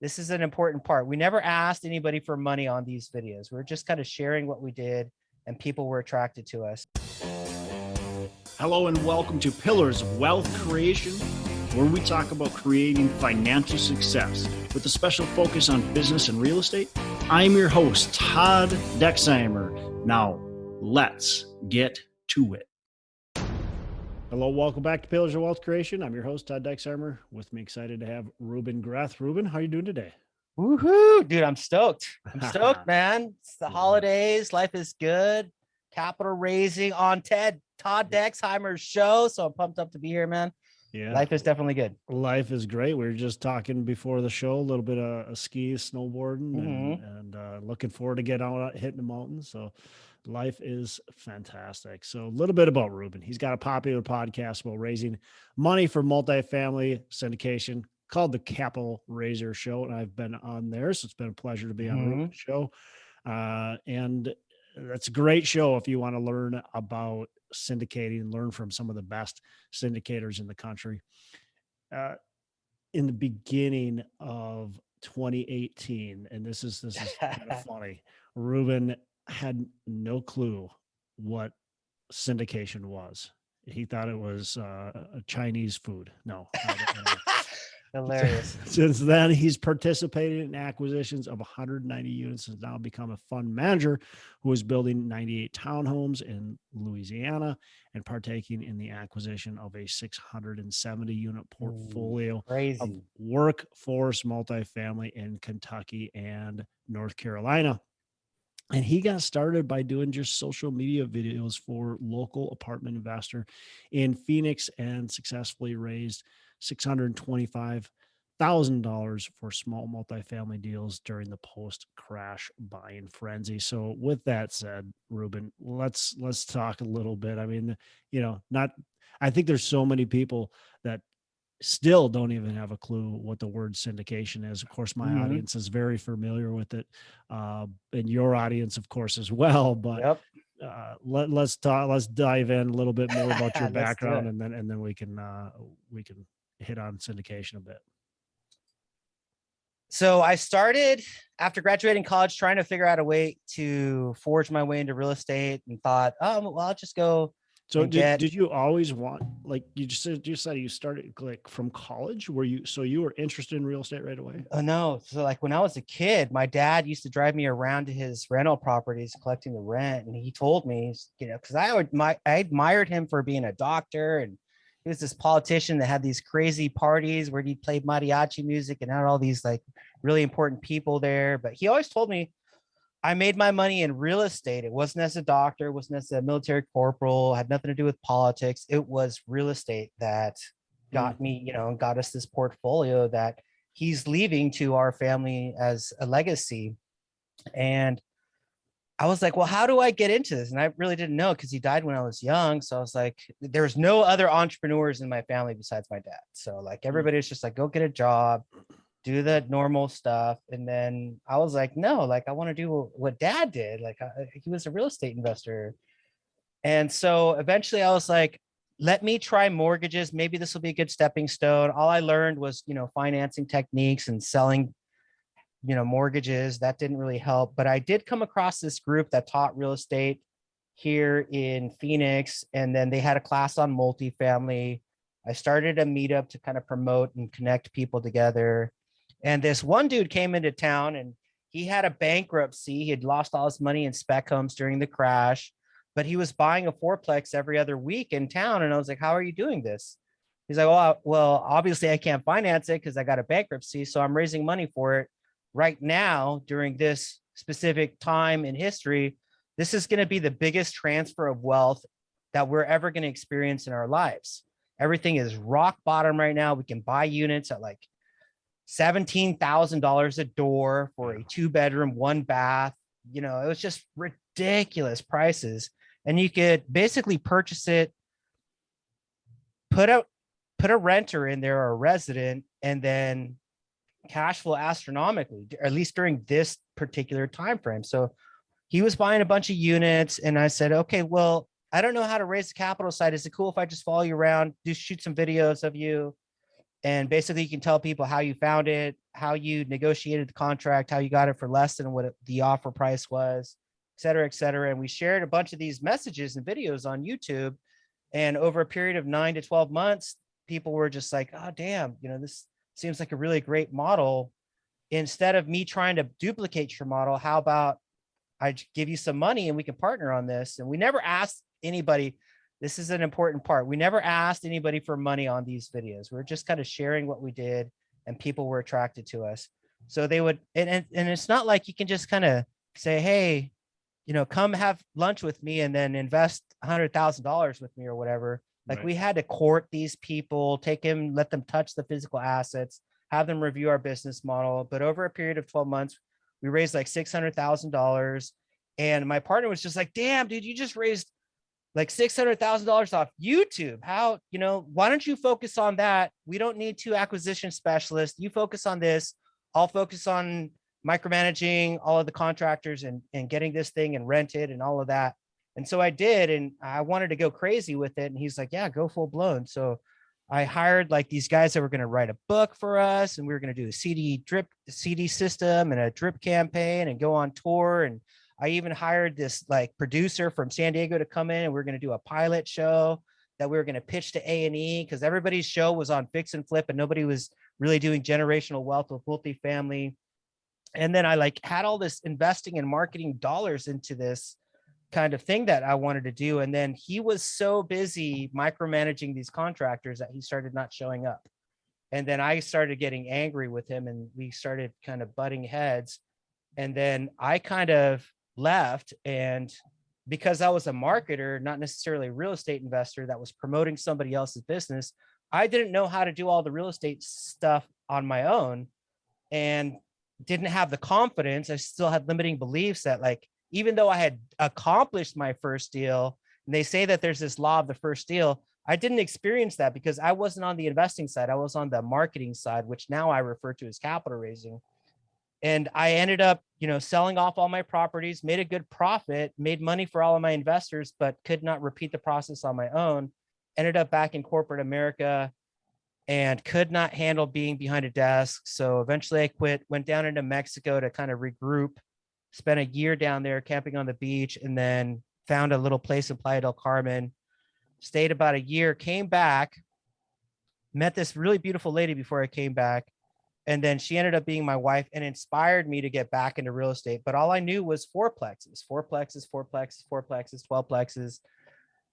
This is an important part. We never asked anybody for money on these videos. We're just kind of sharing what we did, and people were attracted to us. Hello and welcome to Pillars of Wealth Creation, where we talk about creating financial success with a special focus on business and real estate. I'm your host, Todd Dexheimer. Now, let's get to it. Hello, welcome back to Pillars of Wealth Creation. I'm your host, Todd Dexheimer. With me, excited to have Ruben Greth. Ruben, how are you doing today? Woohoo, dude, I'm stoked. I'm stoked, man. It's the holidays. Life is good. Capital raising on Todd Dexheimer's show. So I'm pumped up to be here, man. Yeah. Life is definitely good. Life is great. We were just talking before the show, a little bit of skis, snowboarding, and looking forward to getting out hitting the mountains. So life is fantastic. So a little bit about Ruben. He's got a popular podcast about raising money for multifamily syndication called the Capital Raiser Show. And I've been on there. So it's been a pleasure to be on Ruben's show. And that's a great show if you want to learn about syndicating and learn from some of the best syndicators in the country. In the beginning of 2018, and this is kind of funny, Ruben had no clue what syndication was. He thought it was a Chinese food. No. Hilarious. Since then, he's participated in acquisitions of 190 units, has now become a fund manager who is building 98 townhomes in Louisiana and partaking in the acquisition of a 670 unit portfolio of workforce multifamily in Kentucky and North Carolina. And he got started by doing just social media videos for local apartment investor in Phoenix and successfully raised $625,000 for small multifamily deals during the post-crash buying frenzy. So with that said, Ruben, let's talk a little bit. I mean, I think there's so many people that still don't even have a clue what the word syndication is. Of course, my audience is very familiar with it, and your audience, of course, as well. But let's dive in a little bit more about your background, and then we can hit on syndication a bit. So I started after graduating college trying to figure out a way to forge my way into real estate, and thought, I'll just go. So did you always want, like you said you started like from college? So you were interested in real estate right away? Oh no. So like when I was a kid, my dad used to drive me around to his rental properties collecting the rent. And he told me, because I admired him for being a doctor, and he was this politician that had these crazy parties where he played mariachi music and had all these like really important people there. But he always told me, I made my money in real estate. It wasn't as a doctor, wasn't as a military corporal, had nothing to do with politics. It was real estate that got me, and got us this portfolio that he's leaving to our family as a legacy. And I was like, well, how do I get into this? And I really didn't know, because he died when I was young. So I was like, there's no other entrepreneurs in my family besides my dad. So like everybody was just like, go get a job, do the normal stuff. And then I was like, no, like I want to do what dad did. Like he was a real estate investor. And so eventually I was like, let me try mortgages. Maybe this will be a good stepping stone. All I learned was, financing techniques and selling, mortgages. That didn't really help, but I did come across this group that taught real estate here in Phoenix. And then they had a class on multifamily. I started a meetup to kind of promote and connect people together. And this one dude came into town, and he had a bankruptcy. He had lost all his money in spec homes during the crash, but he was buying a fourplex every other week in town. And I was like, how are you doing this? He's like, well, obviously I can't finance it because I got a bankruptcy. So I'm raising money for it right now during this specific time in history. This is going to be the biggest transfer of wealth that we're ever going to experience in our lives. Everything is rock bottom right now. We can buy units at like $17,000 a door for a 2-bedroom, 1-bath. It was just ridiculous prices. And you could basically purchase it, put a renter in there or a resident, and then cash flow astronomically, or at least during this particular time frame. So he was buying a bunch of units, and I said, okay, well, I don't know how to raise the capital side. Is it cool if I just follow you around, shoot some videos of you? And basically you can tell people how you found it, how you negotiated the contract, how you got it for less than what the offer price was, et cetera, et cetera. And we shared a bunch of these messages and videos on YouTube. And over a period of 9 to 12 months, people were just like, oh, damn, this seems like a really great model. Instead of me trying to duplicate your model, how about I give you some money and we can partner on this? And we never asked anybody. This is an important part. We never asked anybody for money on these videos. We're just kind of sharing what we did, and people were attracted to us. So they would, and it's not like you can just kind of say, hey, come have lunch with me and then invest $100,000 with me or whatever. Like we had to court these people, let them touch the physical assets, have them review our business model. But over a period of 12 months, we raised like $600,000. And my partner was just like, damn, dude, you just raised like $600,000 off YouTube. How, why don't you focus on that? We don't need 2 acquisition specialists. You focus on this. I'll focus on micromanaging all of the contractors and getting this thing and rented and all of that. And so I did, and I wanted to go crazy with it. And he's like, yeah, go full blown. So I hired like these guys that were going to write a book for us, and we were going to do a CD system and a drip campaign and go on tour. And I even hired this like producer from San Diego to come in, and we are going to do a pilot show that we were going to pitch to A&E, because everybody's show was on fix and flip and nobody was really doing generational wealth with multifamily. And then I like had all this investing and marketing dollars into this kind of thing that I wanted to do. And then he was so busy micromanaging these contractors that he started not showing up. And then I started getting angry with him, and we started kind of butting heads. And then I kind of left, and because I was a marketer, not necessarily a real estate investor that was promoting somebody else's business, I didn't know how to do all the real estate stuff on my own and didn't have the confidence. I still had limiting beliefs that, like, even though I had accomplished my first deal, and they say that there's this law of the first deal, I didn't experience that because I wasn't on the investing side. I was on the marketing side, which now I refer to as capital raising. And I ended up, selling off all my properties, made a good profit, made money for all of my investors, but could not repeat the process on my own. Ended up back in corporate America and could not handle being behind a desk. So eventually I quit, went down into Mexico to kind of regroup, spent a year down there camping on the beach, and then found a little place in Playa del Carmen, stayed about a year, came back, met this really beautiful lady before I came back. And then she ended up being my wife and inspired me to get back into real estate. But all I knew was fourplexes, 12plexes.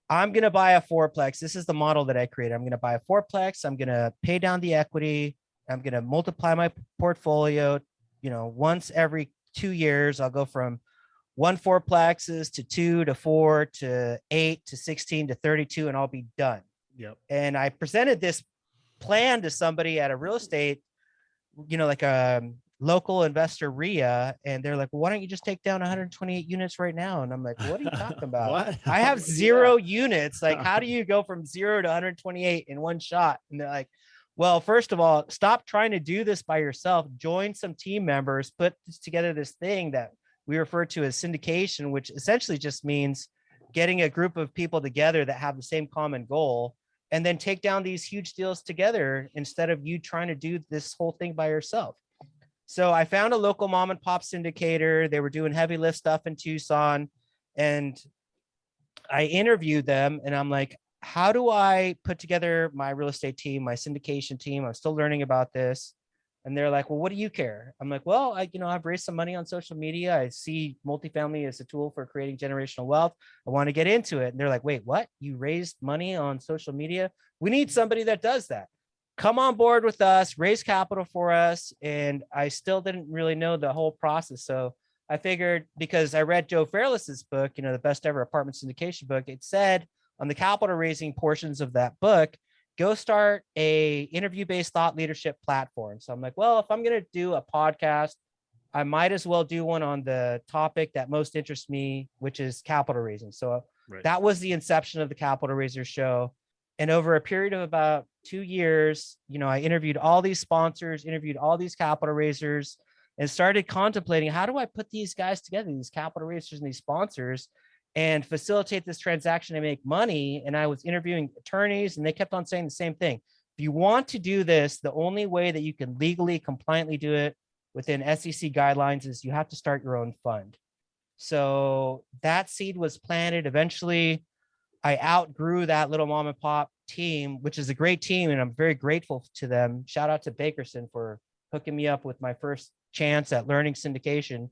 I'm going to buy a fourplex. This is the model that I created. I'm going to buy a fourplex. I'm going to pay down the equity. I'm going to multiply my portfolio. Once every 2 years, I'll go from 1 fourplexes to 2 to 4 to 8 to 16 to 32, and I'll be done. Yep. And I presented this plan to somebody at a real estate, like a local investor RIA, and they're like, well, why don't you just take down 128 units right now? And I'm like, what are you talking about? What? I have 0 units. Like, how do you go from 0 to 128 in one shot? And they're like, well, first of all, stop trying to do this by yourself. Join some team members, put together this thing that we refer to as syndication, which essentially just means getting a group of people together that have the same common goal, and then take down these huge deals together instead of you trying to do this whole thing by yourself. So I found a local mom and pop syndicator. They were doing heavy lift stuff in Tucson, and I interviewed them, and I'm like, how do I put together my real estate team, my syndication team? I'm still learning about this. And they're like, well, what do you care? I'm like, well, I've raised some money on social media. I see multifamily as a tool for creating generational wealth. I want to get into it. And they're like, wait, what? You raised money on social media? We need somebody that does that. Come on board with us, raise capital for us. And I still didn't really know the whole process. So I figured, because I read Joe Fairless's book, the best ever apartment syndication book, it said on the capital raising portions of that book, go start a interview-based thought leadership platform. So I'm like, well, if I'm going to do a podcast, I might as well do one on the topic that most interests me, which is capital raising. So that was the inception of the Capital Raiser Show. And over a period of about 2 years, I interviewed all these sponsors, interviewed all these capital raisers, and started contemplating, how do I put these guys together, these capital raisers and these sponsors, and facilitate this transaction and make money. And I was interviewing attorneys, and they kept on saying the same thing. if you want to do this, the only way that you can legally, compliantly do it within SEC guidelines is you have to start your own fund. So that seed was planted. Eventually, I outgrew that little mom and pop team, which is a great team, and I'm very grateful to them. Shout out to Bakerson for hooking me up with my first chance at learning syndication.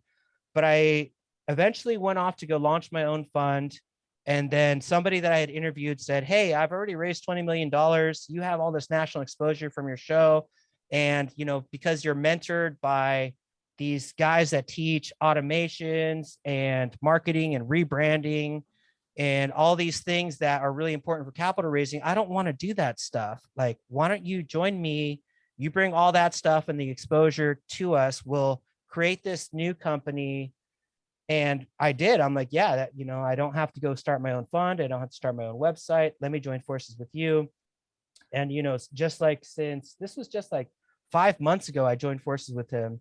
But I eventually went off to go launch my own fund. And then somebody that I had interviewed said, "Hey, I've already raised $20 million. You have all this national exposure from your show. And, because you're mentored by these guys that teach automations and marketing and rebranding and all these things that are really important for capital raising, I don't want to do that stuff. Like, why don't you join me? You bring all that stuff and the exposure to us. We'll create this new company." And I did. I'm like, yeah, that, I don't have to go start my own fund. I don't have to start my own website. Let me join forces with you. And, just like, since this was just like 5 months ago, I joined forces with him.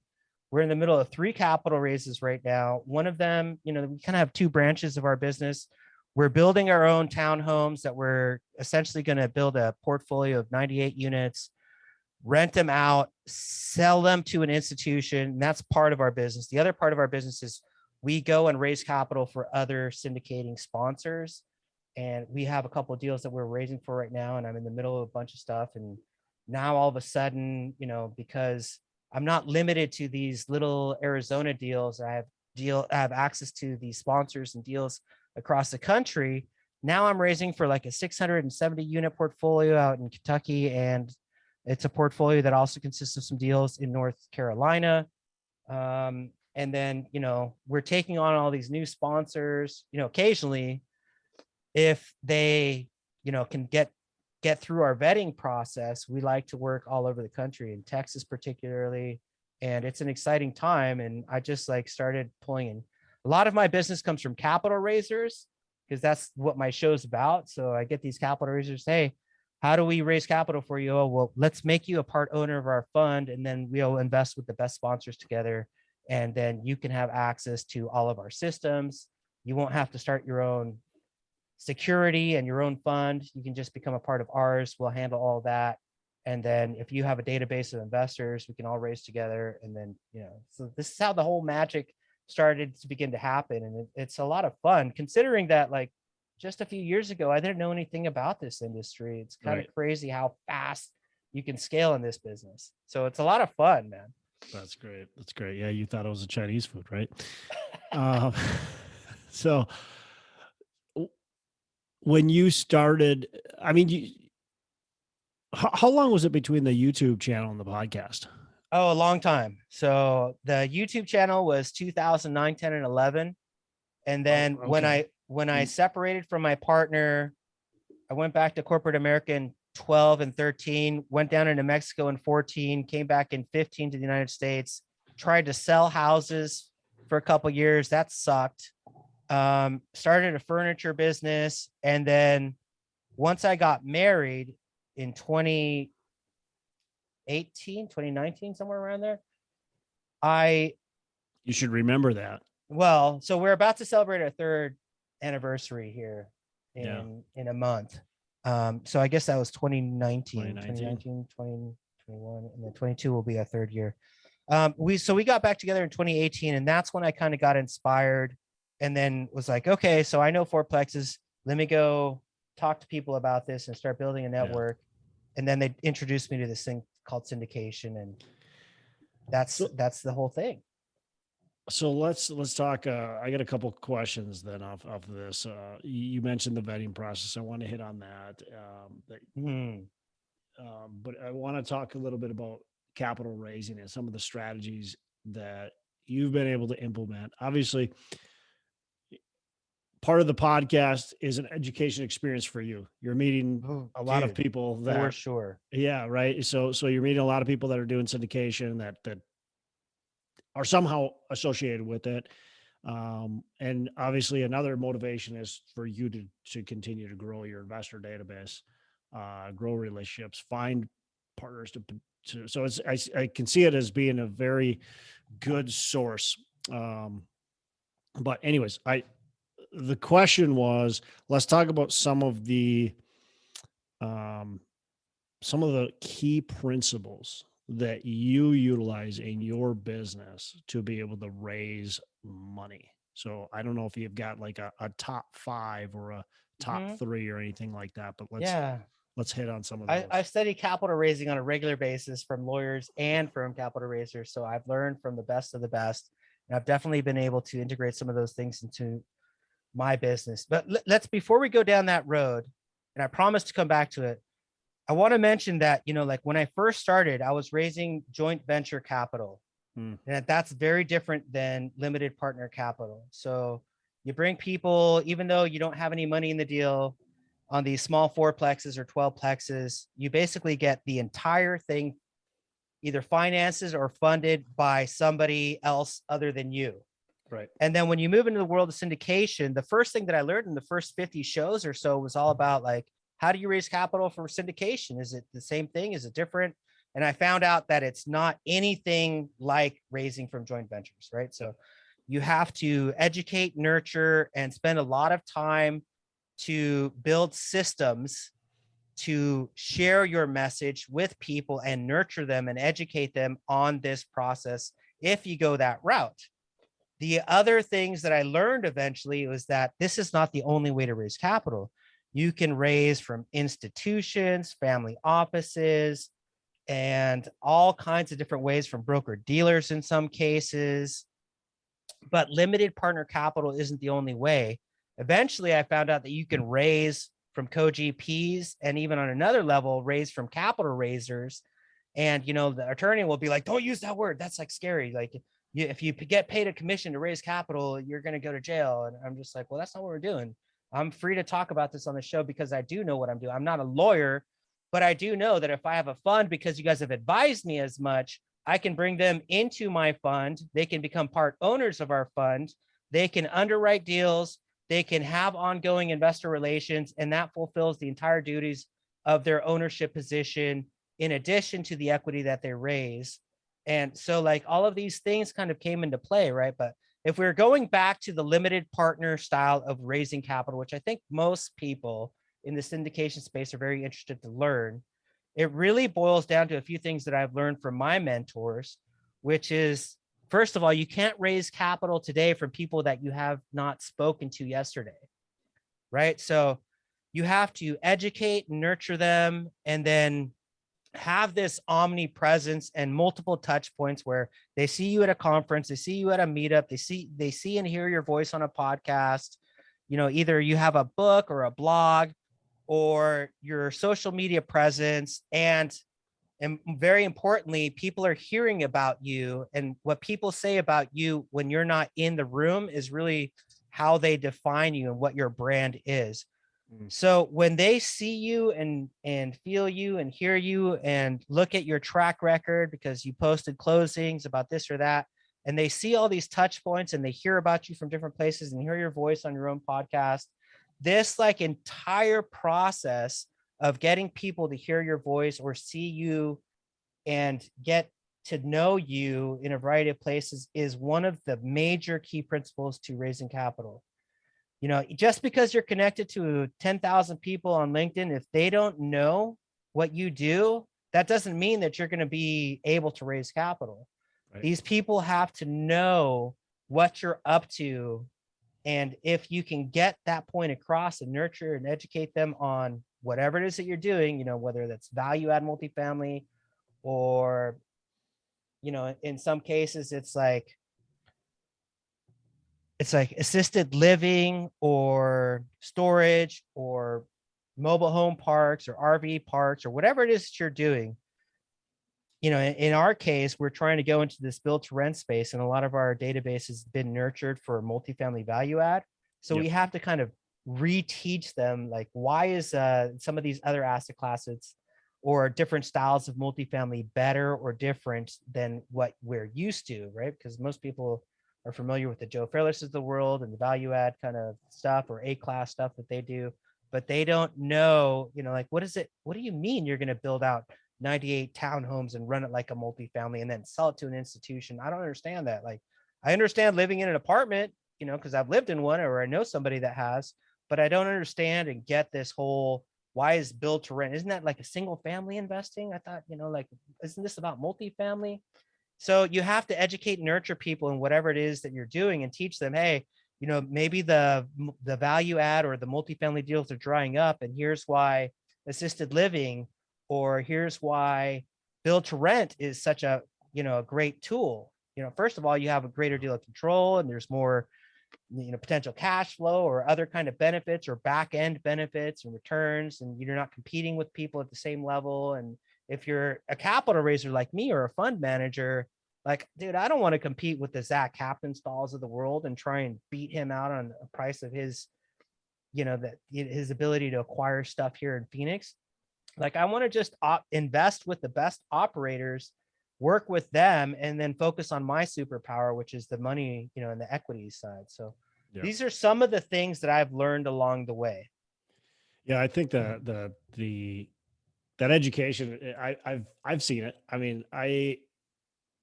We're in the middle of 3 capital raises right now. One of them, we kind of have 2 branches of our business. We're building our own townhomes that we're essentially going to build a portfolio of 98 units, rent them out, sell them to an institution. And that's part of our business. The other part of our business is we go and raise capital for other syndicating sponsors. And we have a couple of deals that we're raising for right now. And I'm in the middle of a bunch of stuff. And now all of a sudden, because I'm not limited to these little Arizona deals, I have access to these sponsors and deals across the country. Now I'm raising for like a 670 unit portfolio out in Kentucky. And it's a portfolio that also consists of some deals in North Carolina. And then, we're taking on all these new sponsors, occasionally, if they, can get through our vetting process. We like to work all over the country, in Texas particularly. And it's an exciting time. And I just started pulling in. A lot of my business comes from capital raisers, because that's what my show's about. So I get these capital raisers, "Hey, how do we raise capital for you?" "Oh, well, let's make you a part owner of our fund, and then we'll invest with the best sponsors together. And then you can have access to all of our systems. You won't have to start your own security and your own fund. You can just become a part of ours. We'll handle all that. And then if you have a database of investors, we can all raise together." And then, so this is how the whole magic started to begin to happen. And it's a lot of fun, considering that just a few years ago, I didn't know anything about this industry. It's kind of crazy how fast you can scale in this business. So it's a lot of fun, man. That's great. That's great. Yeah. You thought it was a Chinese food, right? um, so when you started, I mean, how long was it between the YouTube channel and the podcast? Oh, a long time. So the YouTube channel was 2009, 10, and 11. And then when I separated from my partner, I went back to corporate America in 12 and 13, went down into Mexico in 14, came back in 15 to the United States, tried to sell houses for a couple of years. That sucked. Started a furniture business. And then once I got married in 2019, somewhere around there, you should remember that. Well, so we're about to celebrate our 3rd anniversary here in a month. So I guess that was 2019, 2021, and then 22 will be our 3rd year. We got back together in 2018, and that's when I kind of got inspired, and then was like, okay, so I know fourplexes. Let me go talk to people about this and start building a network. Yeah. And then they introduced me to this thing called syndication, and that's the whole thing. So let's talk. I got a couple questions then off of this. You mentioned the vetting process. I want to hit on that. But I want to talk a little bit about capital raising and some of the strategies that you've been able to implement. Obviously, part of the podcast is an education experience for you. You're meeting a lot of people that, for sure. Yeah, right. So you're meeting a lot of people that are doing syndication that are somehow associated with it. And obviously another motivation is for you to continue to grow your investor database, grow relationships, find partners so I can see it as being a very good source. But anyways, the question was, let's talk about some of the some of the key principles that you utilize in your business to be able to raise money. So I don't know if you've got like a top 5 or a top Hmm. 3 or anything like that, but Yeah. let's hit on some of I those. study capital raising on a regular basis from lawyers and from capital raisers. So I've learned from the best of the best. And I've definitely been able to integrate some of those things into my business. But let's, before we go down that road, and I promise to come back to it, I want to mention that, like when I first started, I was raising joint venture capital. Mm, And that's very different than limited partner capital. So you bring people, even though you don't have any money in the deal, on these small fourplexes or 12 plexes, you basically get the entire thing either finances or funded by somebody else other than you. right. And then when you move into the world of syndication, the first thing that I learned in the first 50 shows or so was all about like, how do you raise capital for syndication? Is it the same thing? Is it different? And I found out that it's not anything like raising from joint ventures, right? So you have to educate, nurture, and spend a lot of time to build systems to share your message with people and nurture them and educate them on this process if you go that route. The other things that I learned eventually was that this is not the only way to raise capital. You can raise from institutions, family offices, and all kinds of different ways, from broker dealers in some cases. But limited partner capital isn't the only way. Eventually, I found out that you can raise from co-GPs, and even on another level, raise from capital raisers. And the attorney will be like, "Don't use that word. That's like scary. Like, if you get paid a commission to raise capital, you're going to go to jail." And I'm just like, "Well, that's not what we're doing." I'm free to talk about this on the show because I do know what I'm doing. I'm not a lawyer, but I do know that if I have a fund, because you guys have advised me as much, I can bring them into my fund. They can become part owners of our fund. They can underwrite deals. They can have ongoing investor relations, and that fulfills the entire duties of their ownership position in addition to the equity that they raise. And so like all of these things kind of came into play, right? But if we're going back to the limited partner style of raising capital, which I think most people in the syndication space are very interested to learn, it really boils down to a few things that I've learned from my mentors, which is, first of all, you can't raise capital today from people that you have not spoken to yesterday, right? So you have to educate, nurture them, and then have this omnipresence and multiple touch points where they see you at a conference, they see you at a meetup, they see and hear your voice on a podcast. Either you have a book or a blog or your social media presence, and very importantly, people are hearing about you, and what people say about you when you're not in the room is really how they define you and what your brand is. Mm, So when they see you and feel you and hear you and look at your track record because you posted closings about this or that, and they see all these touch points and they hear about you from different places and hear your voice on your own podcast, this like entire process of getting people to hear your voice or see you and get to know you in a variety of places is one of the major key principles to raising capital. Just because you're connected to 10,000 people on LinkedIn, if they don't know what you do, that doesn't mean that you're going to be able to raise capital. right. These people have to know what you're up to. And if you can get that point across and nurture and educate them on whatever it is that you're doing, whether that's value add multifamily, or, in some cases, it's like assisted living or storage or mobile home parks or RV parks or whatever it is that you're doing. In our case, we're trying to go into this build to rent space, and a lot of our database has been nurtured for multifamily value add. So Yep. we have to kind of reteach them, like, why is some of these other asset classes or different styles of multifamily better or different than what we're used to, right? Because most people are familiar with the Joe Fairless of the world and the value add kind of stuff or A-class stuff that they do, but they don't know, like, what do you mean you're going to build out 98 townhomes and run it like a multifamily and then sell it to an institution? I don't understand that. Like, I understand living in an apartment, because I've lived in one or I know somebody that has, but I don't understand and get this whole why is build to rent? Isn't that like a single family investing? I thought, like, isn't this about multifamily? So you have to educate and nurture people in whatever it is that you're doing and teach them, hey, maybe the value add or the multifamily deals are drying up, and here's why assisted living, or here's why build to rent is such a a great tool. First of all, you have a greater deal of control, and there's more potential cash flow or other kind of benefits or back end benefits and returns, and you're not competing with people at the same level. And if you're a capital raiser like me or a fund manager, like, dude, I don't want to compete with the Zach Kaptenstalls of the world and try and beat him out on a price of his, that his ability to acquire stuff here in Phoenix. Like, I want to just invest with the best operators, work with them, and then focus on my superpower, which is the money, and the equity side. So these are some of the things that I've learned along the way. Yeah, I think that education, I've seen it. I mean,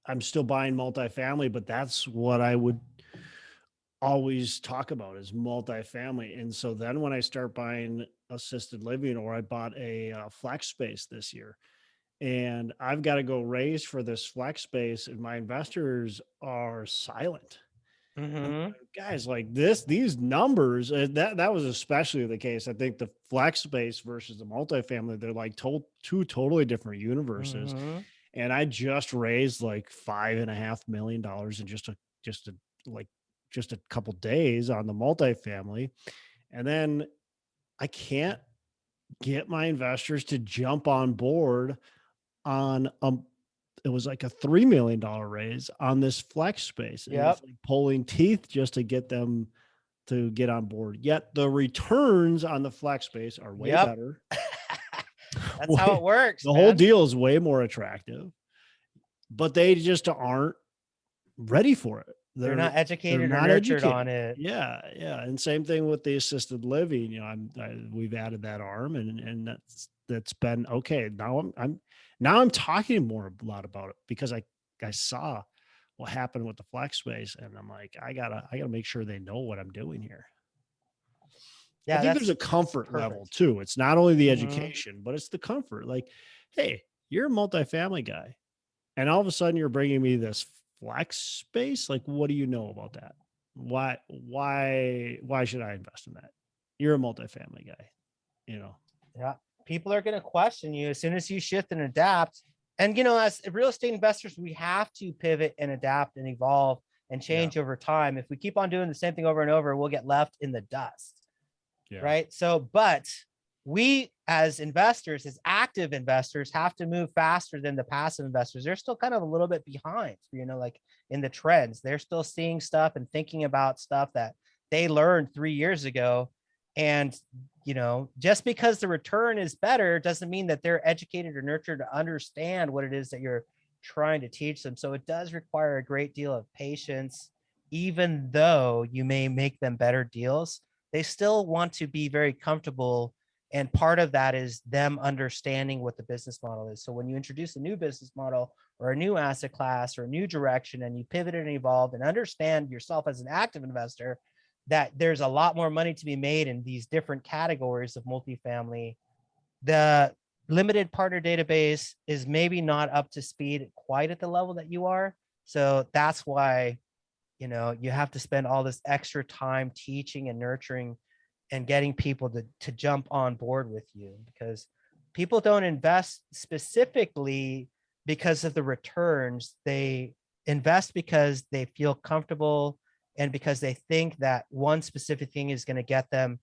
I'm still buying multifamily, but that's what I would always talk about is multifamily. And so then when I start buying assisted living, or I bought a flex space this year, and I've got to go raise for this flex space, and my investors are silent. Mm-hmm. Guys, like these numbers, that was especially the case. I think the flex space versus the multifamily, they're like two totally different universes. Mm-hmm. And I just raised like $5.5 million in just a couple days on the multifamily. And then I can't get my investors to jump on board on it was like a $3 million raise on this flex space. Yep. It's like pulling teeth just to get them to get on board. Yet the returns on the flex space are way better. That's how it works. The whole deal is way more attractive, but they just aren't ready for it. They're not educated or nurtured on it. Yeah. Yeah. And same thing with the assisted living. We've added that arm, and that's been okay. Now I'm talking a lot about it because I saw what happened with the flex space, and I'm like, I gotta make sure they know what I'm doing here. Yeah, I think there's a comfort level too. It's not only the education, but it's the comfort. Like, hey, you're a multifamily guy, and all of a sudden you're bringing me this flex space. Like, what do you know about that? Why should I invest in that? You're a multifamily guy, Yeah. People are going to question you as soon as you shift and adapt. And, as real estate investors, we have to pivot and adapt and evolve and change over time. If we keep on doing the same thing over and over, we'll get left in the dust. Yeah. Right. So, but we as investors, as active investors, have to move faster than the passive investors. They're still kind of a little bit behind, like in the trends. They're still seeing stuff and thinking about stuff that they learned 3 years ago. And, just because the return is better doesn't mean that they're educated or nurtured to understand what it is that you're trying to teach them. So it does require a great deal of patience. Even though you may make them better deals, they still want to be very comfortable. And part of that is them understanding what the business model is. So when you introduce a new business model or a new asset class or a new direction, and you pivot and evolve and understand yourself as an active investor, that there's a lot more money to be made in these different categories of multifamily. The limited partner database is maybe not up to speed quite at the level that you are. So that's why, you have to spend all this extra time teaching and nurturing and getting people to jump on board with you, because people don't invest specifically because of the returns. They invest because they feel comfortable and because they think that one specific thing is going to get them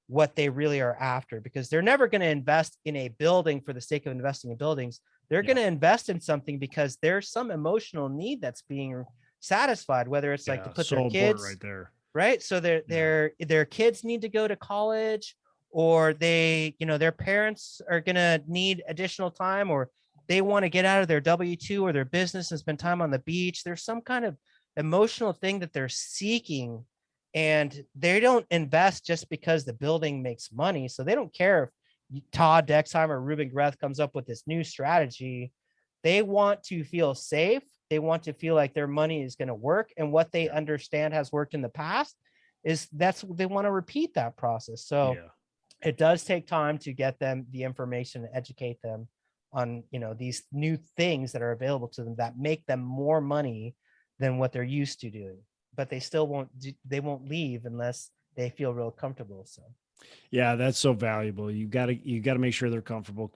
what they really are after, because they're never going to invest in a building for the sake of investing in buildings. They're going to invest in something because there's some emotional need that's being satisfied, whether it's like to put their kids right there. Right. So their kids need to go to college, or their parents are going to need additional time, or they want to get out of their W-2 or their business and spend time on the beach. There's some kind of emotional thing that they're seeking, and they don't invest just because the building makes money. So they don't care if Todd Dexheimer, Ruben Greth comes up with this new strategy. They want to feel safe. They want to feel like their money is going to work, and what they understand has worked in the past is they want to repeat that process. So it does take time to get them the information and educate them on, these new things that are available to them that make them more money than what they're used to doing. But they still they won't leave unless they feel real comfortable. So Yeah, that's so valuable. You got to make sure they're comfortable.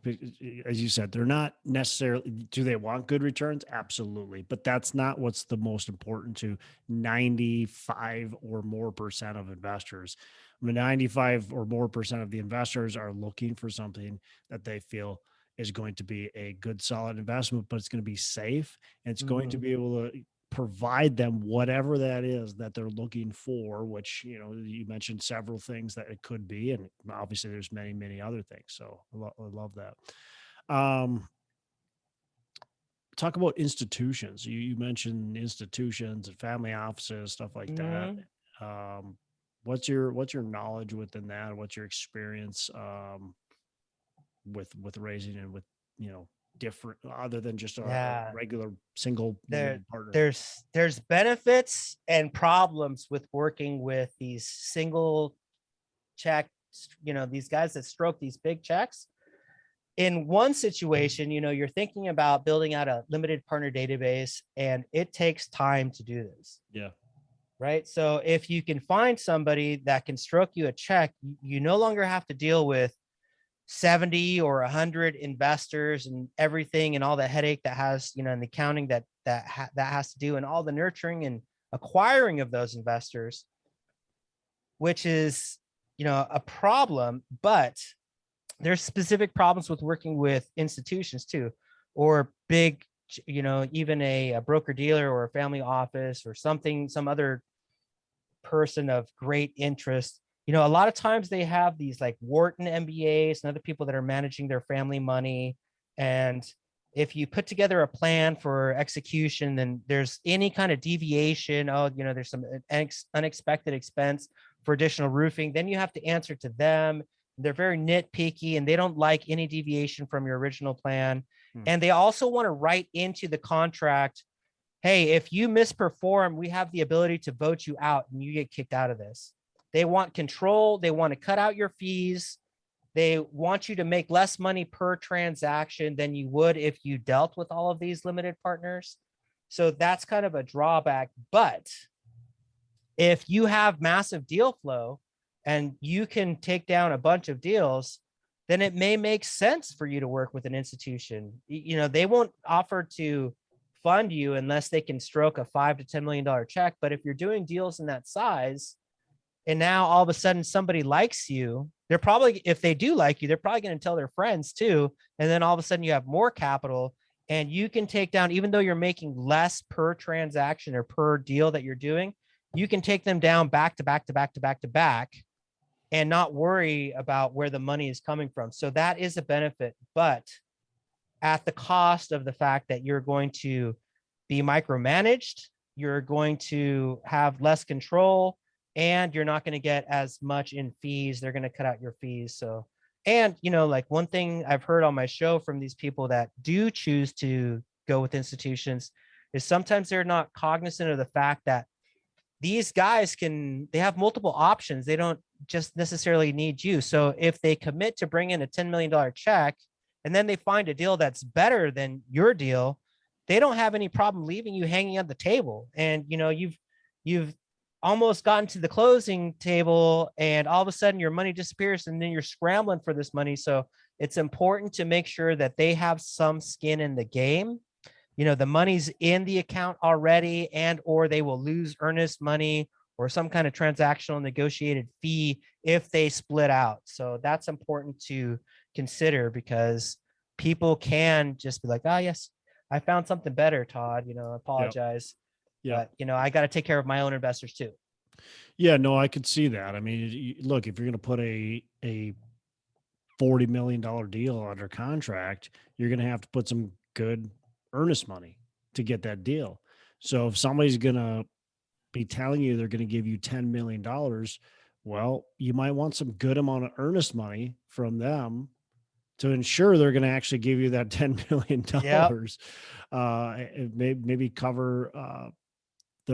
As you said, they're not necessarily, do they want good returns? Absolutely. But that's not what's the most important to 95 or more percent of investors. I mean, 95 or more percent of the investors are looking for something that they feel is going to be a good, solid investment, but it's going to be safe, and it's going to mhm. be able to provide them whatever that is that they're looking for, which, you mentioned several things that it could be, and obviously there's many, many other things. So I love that. um Talk about institutions. You mentioned institutions and family offices, stuff like that. Mhm. um what's your knowledge within that? What's your experience with raising, and with, different, other than just a Yeah. regular single there limited partner? there's benefits and problems with working with these single check, these guys that stroke these big checks. In one situation, you're thinking about building out a limited partner database, and it takes time to do this, Yeah. right? So if you can find somebody that can stroke you a check, you no longer have to deal with 70 or 100 investors and everything, and all the headache that has, and the accounting that has to do, and all the nurturing and acquiring of those investors, which is, a problem. But there's specific problems with working with institutions too, or big, even a broker dealer or a family office or something, some other person of great interest. A lot of times they have these like Wharton MBAs and other people that are managing their family money. And if you put together a plan for execution, then there's any kind of deviation. Oh, there's some unexpected expense for additional roofing. Then you have to answer to them. They're very nitpicky and they don't like any deviation from your original plan. Hmm. And they also want to write into the contract, hey, if you misperform, we have the ability to vote you out and you get kicked out of this. They want control. They want to cut out your fees. They want you to make less money per transaction than you would if you dealt with all of these limited partners. So that's kind of a drawback. But if you have massive deal flow and you can take down a bunch of deals, then it may make sense for you to work with an institution. They won't offer to fund you unless they can stroke a $5 to $10 million check. But if you're doing deals in that size, and now all of a sudden somebody likes you, they're probably, if they do like you, they're probably going to tell their friends too. And then all of a sudden you have more capital and you can take down, even though you're making less per transaction or per deal that you're doing, you can take them down back to back to back to back to back and not worry about where the money is coming from. So that is a benefit, but at the cost of the fact that you're going to be micromanaged, you're going to have less control, and you're not going to get as much in fees. They're going to cut out your fees. So, and like one thing I've heard on my show from these people that do choose to go with institutions is sometimes they're not cognizant of the fact that these guys they have multiple options. They don't just necessarily need you. So if they commit to bring in a $10 million check and then they find a deal that's better than your deal, they don't have any problem leaving you hanging on the table. And you've almost gotten to the closing table and all of a sudden your money disappears and then you're scrambling for this money. So it's important to make sure that they have some skin in the game. The money's in the account already, and or they will lose earnest money or some kind of transactional negotiated fee if they split out. So that's important to consider because people can just be like, oh yes, I found something better, Todd, I Yep. apologize. Yep. But I got to take care of my own investors too. Yeah, no, I could see that. I mean, look, if you're going to put a $40 million deal under contract, you're going to have to put some good earnest money to get that deal. So if somebody's going to be telling you they're going to give you $10 million, well, you might want some good amount of earnest money from them to ensure they're going to actually give you that $10 million. Yep. Maybe cover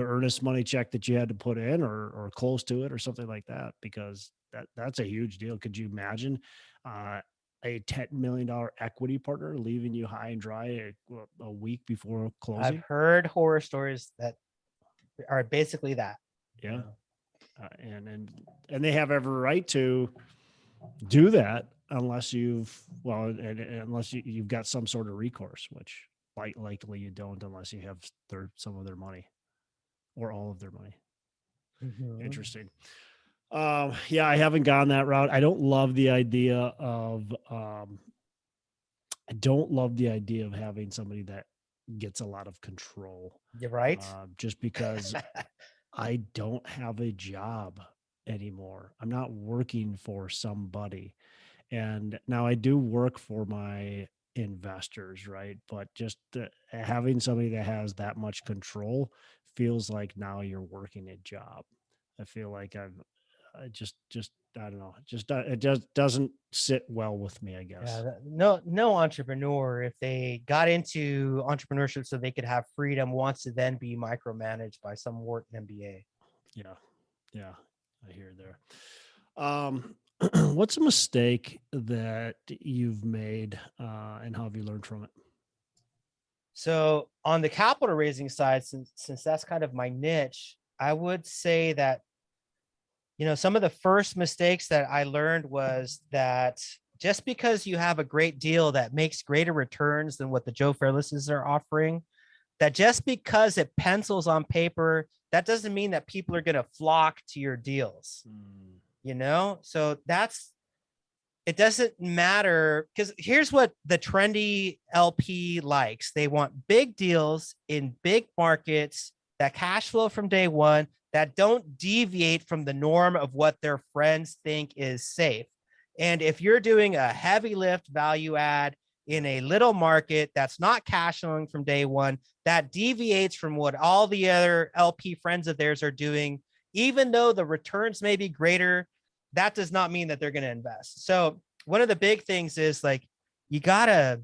earnest money check that you had to put in or close to it or something like that, because that's a huge deal. Could you imagine a $10 million equity partner leaving you high and dry a week before closing? I've heard horror stories that are basically that. Yeah. And they have every right to do that unless unless you've got some sort of recourse, which likely you don't unless you have some of their money or all of their money. Interesting. Yeah, I haven't gone that route. I don't love the idea of having somebody that gets a lot of control. You're right. Just because I don't have a job anymore. I'm not working for somebody. And now I do work for my investors, right? But just having somebody that has that much control feels like now you're working a job. I feel like I don't know, it just doesn't sit well with me, I guess. Yeah, no entrepreneur, if they got into entrepreneurship so they could have freedom, wants to then be micromanaged by some Wharton MBA. Yeah, I hear there. What's a mistake that you've made, and how have you learned from it? So on the capital raising side, since that's kind of my niche, I would say that, some of the first mistakes that I learned was that just because you have a great deal that makes greater returns than what the Joe Fairlesses are offering, that just because it pencils on paper, that doesn't mean that people are going to flock to your deals. So it doesn't matter, because here's what the trendy LP likes. They want big deals in big markets that cash flow from day one, that don't deviate from the norm of what their friends think is safe. And if you're doing a heavy lift value add in a little market that's not cash flowing from day one, that deviates from what all the other LP friends of theirs are doing, even though the returns may be greater, that does not mean that they're going to invest. So one of the big things is like, you gotta,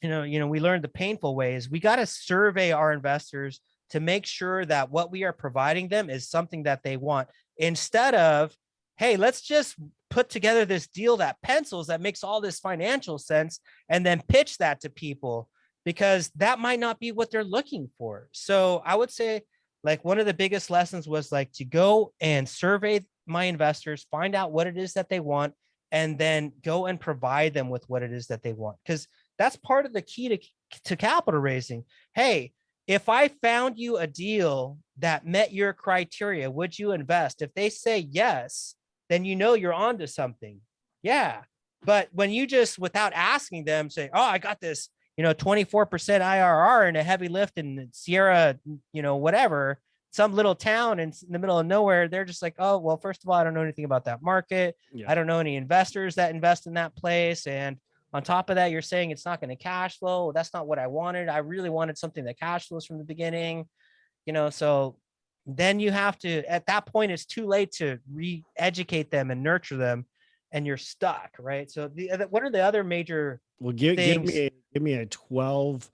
we learned the painful ways. We got to survey our investors to make sure that what we are providing them is something that they want, instead of, hey, let's just put together this deal that pencils, that makes all this financial sense, and then pitch that to people, because that might not be what they're looking for. So I would say, like, one of the biggest lessons was like to go and survey my investors, find out what it is that they want, and then go and provide them with what it is that they want. Because that's part of the key to capital raising. Hey, if I found you a deal that met your criteria, would you invest? If they say yes, then you're onto something. Yeah. But when you just, without asking them, say, oh, I got this, 24% IRR in a heavy lift in Sierra, whatever, some little town in the middle of nowhere, they're just like, oh, well, first of all, I don't know anything about that market. Yeah. I don't know any investors that invest in that place. And on top of that, you're saying it's not going to cash flow. That's not what I wanted. I really wanted something that cash flows from the beginning, so then you have to, at that point, it's too late to re-educate them and nurture them, and you're stuck, right? So what are the other major things? Give me a 12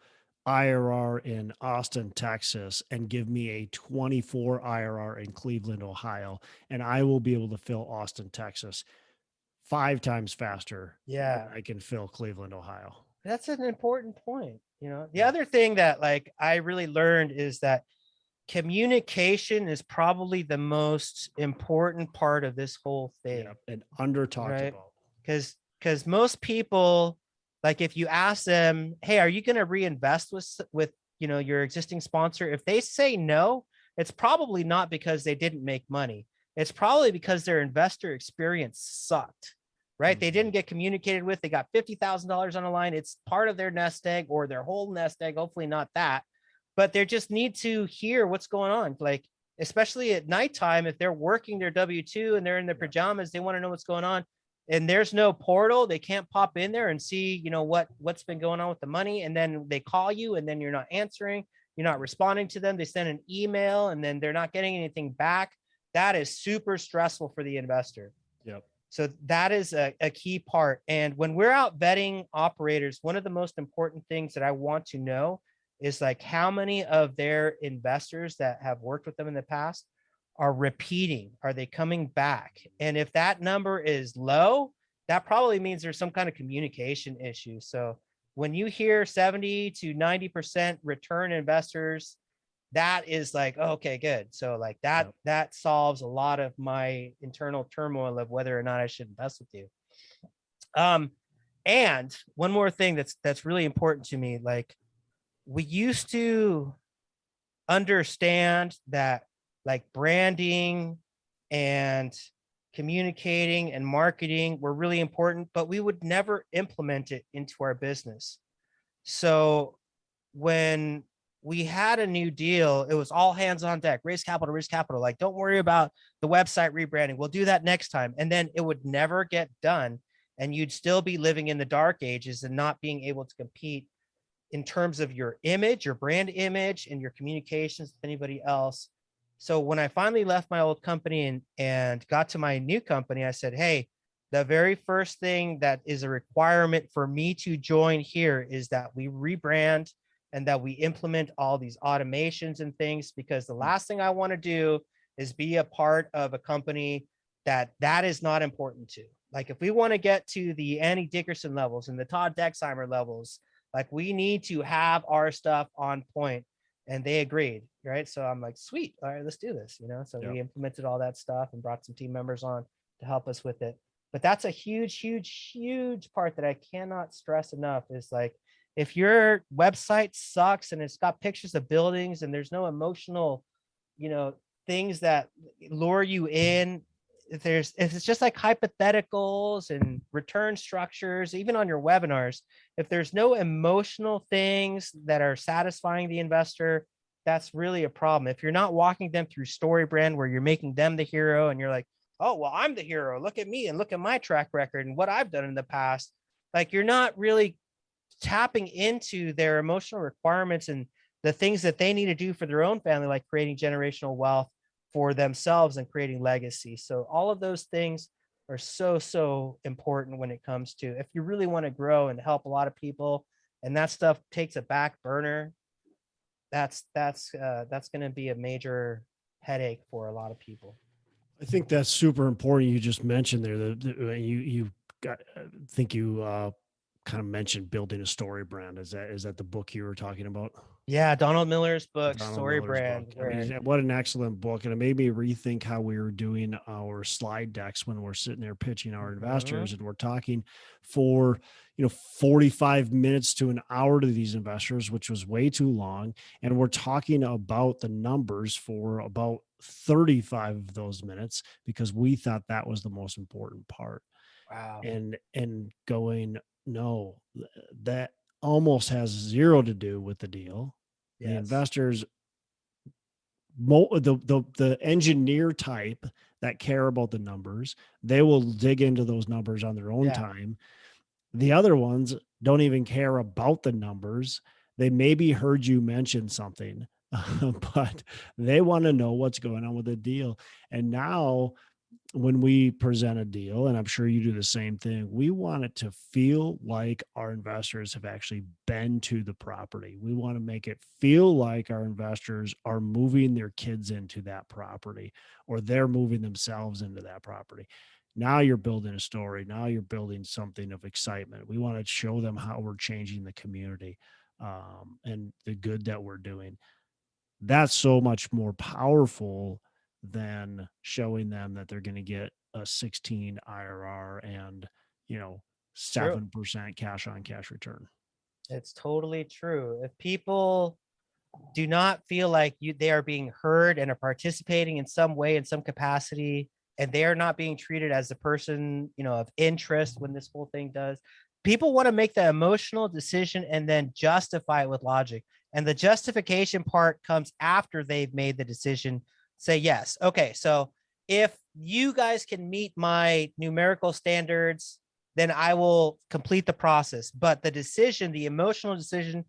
IRR in Austin, Texas, and give me a 24 IRR in Cleveland, Ohio, and I will be able to fill Austin, Texas 5 times faster. Yeah, I can fill Cleveland, Ohio. That's an important point. The other thing that like I really learned is that communication is probably the most important part of this whole thing. Yeah, and under talked about. Because most people, like, if you ask them, hey, are you going to reinvest with your existing sponsor? If they say no, it's probably not because they didn't make money. It's probably because their investor experience sucked, right? Mm-hmm. They didn't get communicated with. They got $50,000 on the line. It's part of their nest egg or their whole nest egg. Hopefully not that, but they just need to hear what's going on. Like, especially at nighttime, if they're working their W-2 and they're in their pajamas, they want to know what's going on. And there's no portal. They can't pop in there and see, what's been going on with the money. And then they call you and then you're not answering. You're not responding to them. They send an email and then they're not getting anything back. That is super stressful for the investor. Yep. So that is a key part. And when we're out vetting operators, one of the most important things that I want to know is like how many of their investors that have worked with them in the past are repeating? Are they coming back? And if that number is low, that probably means there's some kind of communication issue. So when you hear 70 to 90% return investors, that is like, oh, okay, good. So like that, Yep. that solves a lot of my internal turmoil of whether or not I should invest with you. And one more thing that's really important to me, like we used to understand that like branding and communicating and marketing were really important, but we would never implement it into our business. So when we had a new deal, it was all hands on deck, raise capital, raise capital. Like, don't worry about the website rebranding. We'll do that next time. And then it would never get done. And you'd still be living in the dark ages and not being able to compete in terms of your image, your brand image, and your communications with anybody else. So when I finally left my old company and got to my new company, I said, hey, the very first thing that is a requirement for me to join here is that we rebrand and that we implement all these automations and things, because the last thing I want to do is be a part of a company that is not important to. Like if we want to get to the Annie Dickerson levels and the Todd Dexheimer levels, like we need to have our stuff on point. And they agreed, right? So I'm like, sweet, all right, let's do this, you know? So Yep. we implemented all that stuff and brought some team members on to help us with it. But that's a huge, huge, huge part that I cannot stress enough is like, if your website sucks and it's got pictures of buildings and there's no emotional, you know, things that lure you in, if it's just like hypotheticals and return structures, even on your webinars, if there's no emotional things that are satisfying the investor, that's really a problem. If you're not walking them through StoryBrand where you're making them the hero and you're like, oh, well, I'm the hero. Look at me and look at my track record and what I've done in the past. Like you're not really tapping into their emotional requirements and the things that they need to do for their own family, like creating generational wealth for themselves and creating legacy. So all of those things are so important when it comes to, if you really want to grow and help a lot of people and that stuff takes a back burner, that's going to be a major headache for a lot of people. I think that's super important. You just mentioned there that you got, I think you kind of mentioned building a story brand. Is that the book you were talking about? Yeah, Donald Miller's book, Donald Miller's book. StoryBrand, I mean, where what an excellent book. And it made me rethink how we were doing our slide decks when we're sitting there pitching our investors and we're talking for, 45 minutes to an hour to these investors, which was way too long. And we're talking about the numbers for about 35 of those minutes because we thought that was the most important part. wow. And going, no, that almost has zero to do with the deal. The Yes. investors, the engineer type that care about the numbers, they will dig into those numbers on their own time. The other ones don't even care about the numbers. They maybe heard you mention something, but they want to know what's going on with the deal. And now when we present a deal, and I'm sure you do the same thing, we want it to feel like our investors have actually been to the property. We want to make it feel like our investors are moving their kids into that property or they're moving themselves into that property. Now you're building a story. Now you're building something of excitement. We want to show them how we're changing the community and the good that we're doing. That's so much more powerful than showing them that they're going to get a 16 IRR and, 7% cash on cash return. It's totally true. If people do not feel like they are being heard and are participating in some way, in some capacity, and they are not being treated as the person, of interest when this whole thing does, people want to make the emotional decision and then justify it with logic. And the justification part comes after they've made the decision. Say, yes, okay, so if you guys can meet my numerical standards, then I will complete the process. But the decision, the emotional decision,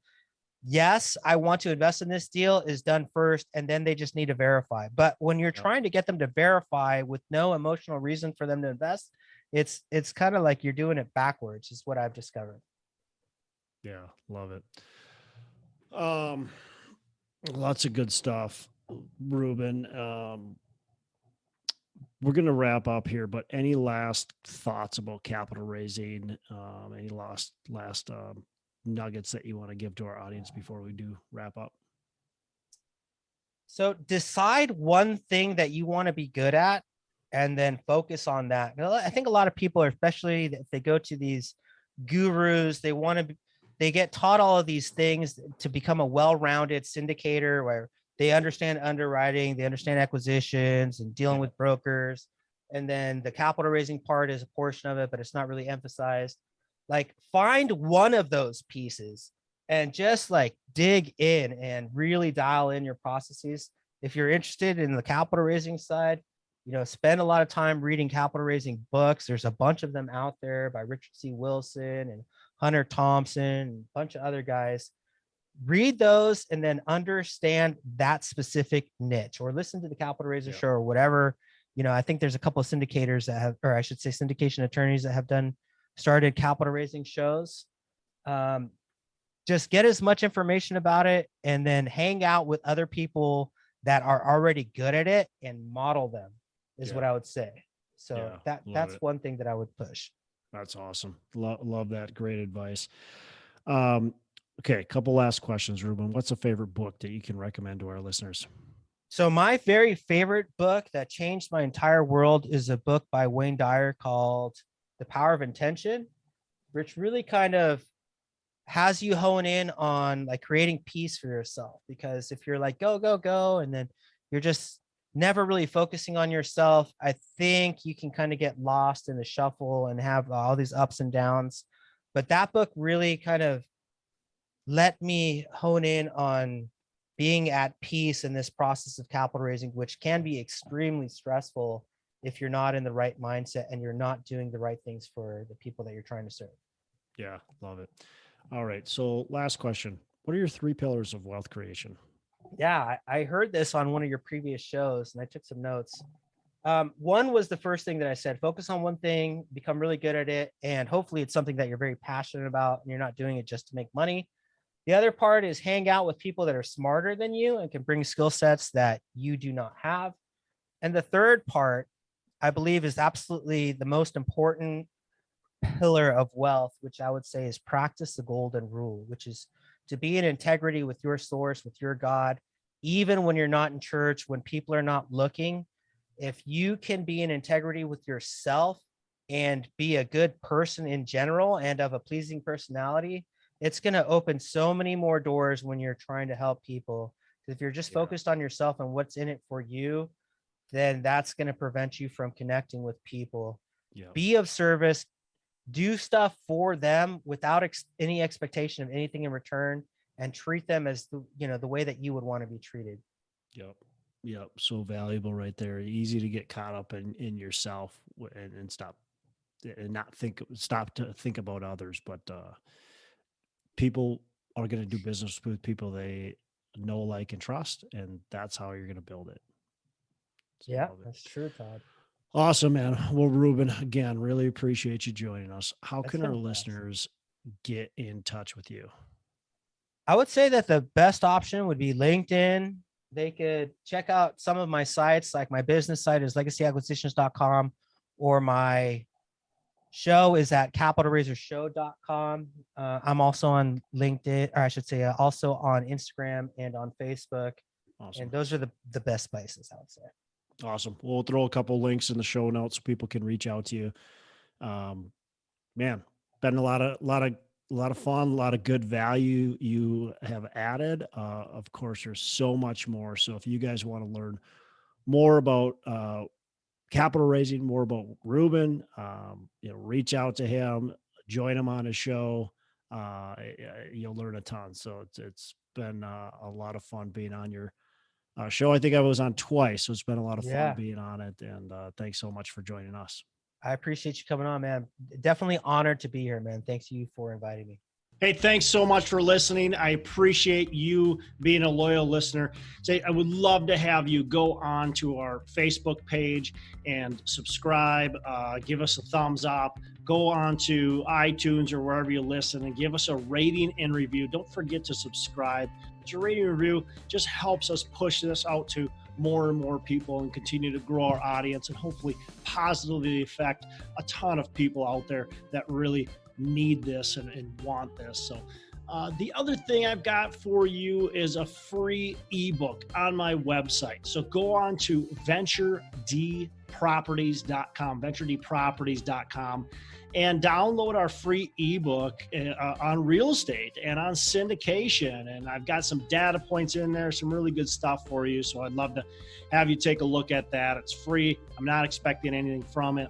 yes, I want to invest in this deal, is done first, and then they just need to verify. But when you're trying to get them to verify with no emotional reason for them to invest, it's kind of like you're doing it backwards, is what I've discovered. Yeah, love it. Um, Lots of good stuff, Ruben. We're going to wrap up here, but any last thoughts about capital raising? Any last nuggets that you want to give to our audience before we do wrap up? So decide one thing that you want to be good at and then focus on that. I think a lot of people, especially if they go to these gurus, they get taught all of these things to become a well-rounded syndicator where they understand underwriting, they understand acquisitions and dealing with brokers. And then the capital raising part is a portion of it, but it's not really emphasized. Like, find one of those pieces and just like dig in and really dial in your processes. If you're interested in the capital raising side, spend a lot of time reading capital raising books. There's a bunch of them out there by Richard C. Wilson and Hunter Thompson and a bunch of other guys. Read those and then understand that specific niche, or listen to the Capital Raiser show or whatever. I think there's a couple of syndicators that have, or I should say syndication attorneys that have started capital raising shows. Just get as much information about it and then hang out with other people that are already good at it and model them is what I would say. So that's one thing that I would push. That's awesome. Love that. Great advice. Okay. A couple last questions, Ruben. What's a favorite book that you can recommend to our listeners? So my very favorite book that changed my entire world is a book by Wayne Dyer called The Power of Intention, which really kind of has you hone in on like creating peace for yourself. Because if you're like, go, go, go, and then you're just never really focusing on yourself, I think you can kind of get lost in the shuffle and have all these ups and downs. But that book really kind of let me hone in on being at peace in this process of capital raising, which can be extremely stressful if you're not in the right mindset and you're not doing the right things for the people that you're trying to serve. Yeah, love it. All right. So last question. What are your 3 pillars of wealth creation? Yeah, I heard this on one of your previous shows and I took some notes. One was the first thing that I said: focus on one thing, become really good at it, and hopefully it's something that you're very passionate about and you're not doing it just to make money. The other part is hang out with people that are smarter than you and can bring skill sets that you do not have. And the third part, I believe, is absolutely the most important pillar of wealth, which I would say is practice the golden rule, which is to be in integrity with your source, with your God, even when you're not in church, when people are not looking. If you can be in integrity with yourself and be a good person in general and of a pleasing personality, it's going to open so many more doors when you're trying to help people. If you're just focused on yourself and what's in it for you, then that's going to prevent you from connecting with people. Be of service, do stuff for them without any expectation of anything in return, and treat them as the way that you would want to be treated. Yep. So valuable right there. Easy to get caught up in yourself and stop to think about others, but people are going to do business with people they know, like, and trust, and that's how you're going to build it. So that's true, Todd. Awesome, man. Well, Ruben, again, really appreciate you joining us. How can our listeners get in touch with you? I would say that the best option would be LinkedIn. They could check out some of my sites, like my business site is legacyacquisitions.com, or my show is at capitalraisershow.com. I'm also on LinkedIn, or I should say also on Instagram and on Facebook. Awesome. And those are the best places, I would say. Awesome. We'll throw a couple links in the show notes so people can reach out to you. Man, been a lot of fun, a lot of good value you have added. Of course, there's so much more. So if you guys want to learn more about capital raising, more about Ruben, reach out to him, join him on his show. You'll learn a ton. So it's been a lot of fun being on your show. I think I was on twice, so it's been a lot of fun being on it. And thanks so much for joining us. I appreciate you coming on, man. Definitely honored to be here, man. Thanks you for inviting me. Hey, thanks so much for listening. I appreciate you being a loyal listener. I would love to have you go on to our Facebook page and subscribe, give us a thumbs up, go on to iTunes or wherever you listen and give us a rating and review. Don't forget to subscribe. Your rating and review just helps us push this out to more and more people and continue to grow our audience and hopefully positively affect a ton of people out there that really need this and want this. So the other thing I've got for you is a free ebook on my website. So go on to venturedproperties.com, and download our free ebook on real estate and on syndication. And I've got some data points in there, some really good stuff for you. So I'd love to have you take a look at that. It's free. I'm not expecting anything from it.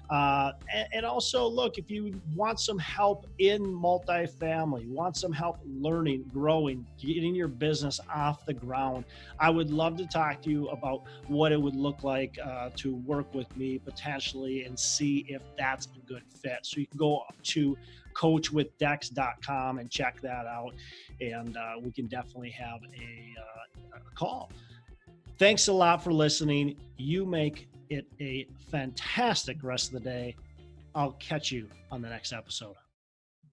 And also, look, if you want some help in multifamily, want some help learning, growing, getting your business off the ground, I would love to talk to you about what it would look like to work with me potentially and see if that's a good fit. So you can go to coachwithdex.com and check that out, and we can definitely have a call. Thanks a lot for listening. You make it a fantastic rest of the day. I'll catch you on the next episode.